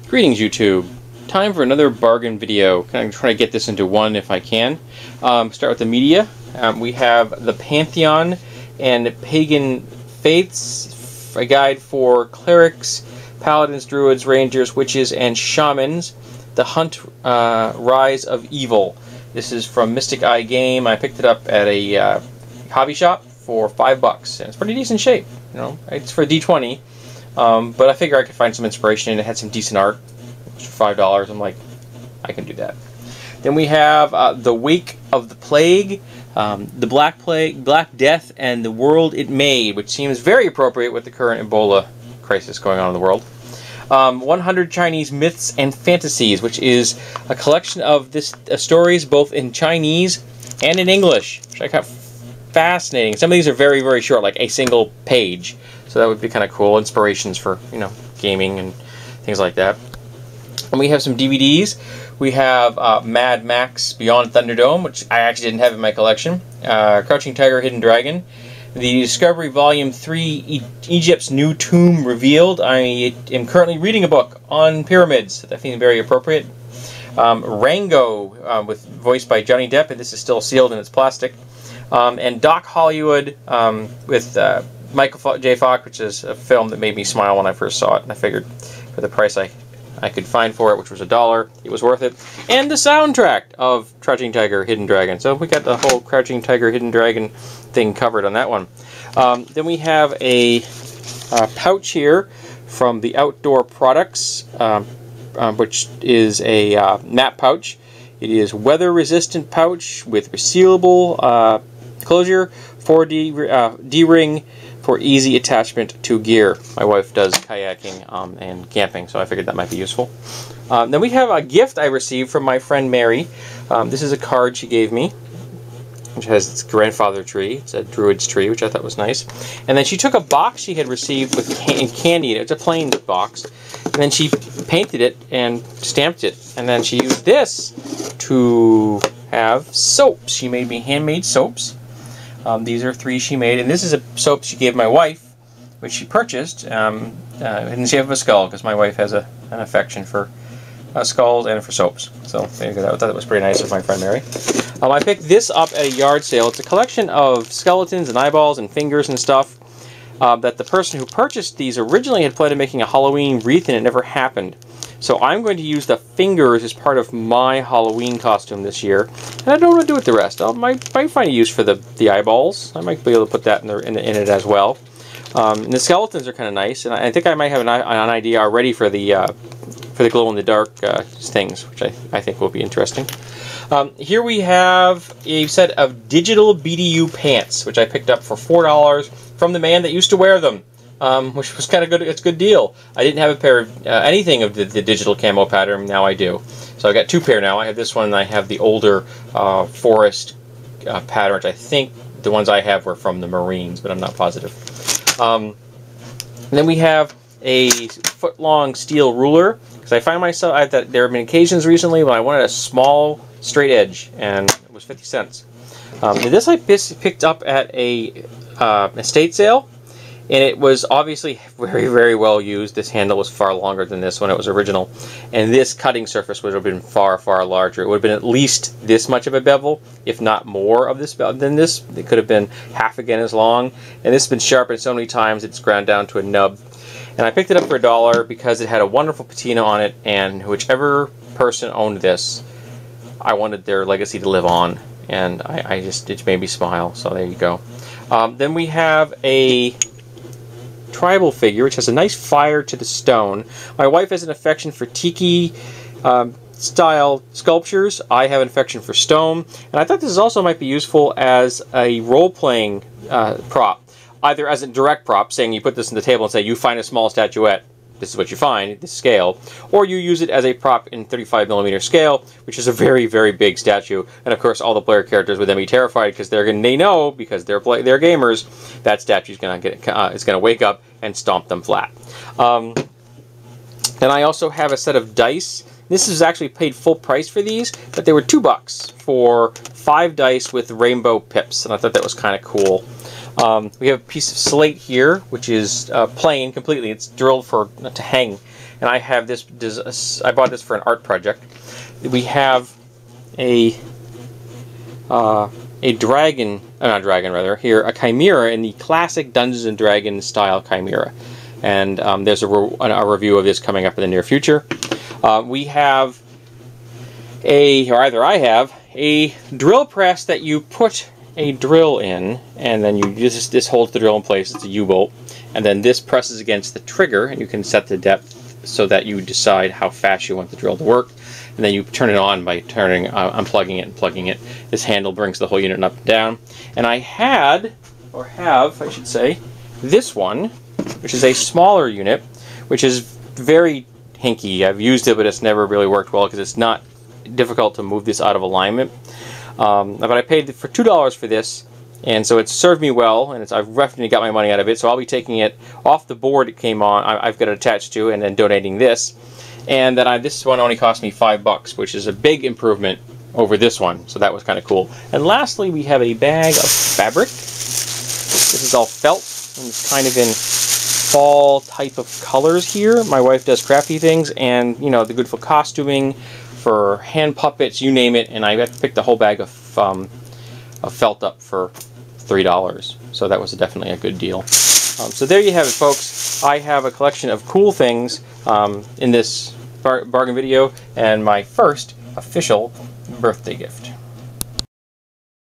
Greetings, YouTube. Time for another bargain video. Kind of trying to get this into one if I can. Start with the media. We have the Pantheon and Pagan Faiths, a guide for clerics, paladins, druids, rangers, witches, and shamans. The Hunt Rise of Evil. This is from Mystic Eye Game. I picked it up at a hobby shop for $5, and it's pretty decent shape. You know, it's for D20. But I figure I could find some inspiration, and it had some decent art. For $5, I'm like, I can do that. Then we have The Wake of the Plague, the Black Plague, Black Death, and the World It Made, which seems very appropriate with the current Ebola crisis going on in the world. 100 Chinese Myths and Fantasies, which is a collection of stories both in Chinese and in English, which I found fascinating. Some of these are very, very short, like a single page. So that would be kind of cool. Inspirations for, you know, gaming and things like that. And we have some DVDs. We have Mad Max Beyond Thunderdome, which I actually didn't have in my collection. Crouching Tiger, Hidden Dragon. The Discovery Volume 3, Egypt's New Tomb Revealed. I am currently reading a book on pyramids that I think is very appropriate. Rango, voiced by Johnny Depp, and this is still sealed in its plastic. And Doc Hollywood with Michael J. Fox, which is a film that made me smile when I first saw it, and I figured for the price I could find for it, which was $1, it was worth it. And the soundtrack of Crouching Tiger, Hidden Dragon. So we got the whole Crouching Tiger, Hidden Dragon thing covered on that one. Then we have a pouch here from the Outdoor Products, which is a map pouch. It is weather-resistant pouch with resealable closure, 4D D-ring for easy attachment to gear. My wife does kayaking and camping, so I figured that might be useful. Then we have a gift I received from my friend Mary. This is a card she gave me, which has its grandfather tree. It's a druid's tree, which I thought was nice. And then she took a box she had received with candy in it. It's a plain box. And then she painted it and stamped it. And then she used this to have soaps. She made me handmade soaps. These are 3 she made, and this is a soap she gave my wife, which she purchased in the shape of a skull, because my wife has an affection for skulls and for soaps. So there you go. I thought that was pretty nice of my friend Mary. I picked this up at a yard sale. It's a collection of skeletons and eyeballs and fingers and stuff that the person who purchased these originally had planned on making a Halloween wreath, and it never happened. So I'm going to use the fingers as part of my Halloween costume this year, and I don't want to do it the rest. I might find a use for the eyeballs. I might be able to put that in it as well. And the skeletons are kind of nice, and I think I might have an idea already for the glow-in-the-dark things, which I think will be interesting. Here we have a set of digital BDU pants, which I picked up for $4 from the man that used to wear them. Which was kind of good. It's a good deal. I didn't have a pair of anything of the digital camo pattern. Now I do. So I got 2 pair now. I have this one, and I have the older forest pattern, which I think the ones I have were from the Marines, but I'm not positive. And then we have a foot-long steel ruler, because I find myself there have been occasions recently when I wanted a small straight edge, and it was 50 cents. And this I picked up at a estate sale. And it was obviously very, very well used. This handle was far longer than this when it was original. And this cutting surface would have been far, far larger. It would have been at least this much of a bevel, if not more of this than this. It could have been half again as long. And this has been sharpened so many times it's ground down to a nub. And I picked it up for $1 because it had a wonderful patina on it. And whichever person owned this, I wanted their legacy to live on. And it made me smile. So there you go. Then we have a tribal figure, which has a nice fire to the stone. My wife has an affection for tiki style sculptures. I have an affection for stone, and I thought this also might be useful as a role-playing prop, either as a direct prop, saying you put this on the table and say you find a small statuette, this is what you find, this scale, or you use it as a prop in 35mm scale, which is a very, very big statue. And of course, all the player characters would then be terrified because they know, because they're gamers, that statue's gonna wake up and stomp them flat. And I also have a set of dice. This is actually paid full price for these, but they were $2 for 5 dice with rainbow pips, and I thought that was kind of cool. We have a piece of slate here, which is plain completely. It's drilled to hang, and I have this. I bought this for an art project. We have a dragon, not dragon rather. Here, a chimera in the classic Dungeons and Dragons style chimera, and there's a review of this coming up in the near future. We have I have a drill press that you put a drill in, and then this holds the drill in place. It's a U-bolt, and then this presses against the trigger, and you can set the depth so that you decide how fast you want the drill to work, and then you turn it on by unplugging it and plugging it. This handle brings the whole unit up and down. And I have, I should say, this one, which is a smaller unit, which is very hinky. I've used it, but it's never really worked well because it's not difficult to move this out of alignment. But I paid for $2 for this, and so it's served me well, and I've definitely got my money out of it. So I'll be taking it off the board it came on. I've got it attached to, and then donating this. And then this one only cost me $5, which is a big improvement over this one. So that was kind of cool. And lastly, we have a bag of fabric. This is all felt, and it's kind of in fall type of colors here. My wife does crafty things, and you know, the good for costuming, for hand puppets, you name it. And I picked a whole bag of felt up for $3. So that was definitely a good deal. So there you have it, folks. I have a collection of cool things in this bargain video, and my first official birthday gift.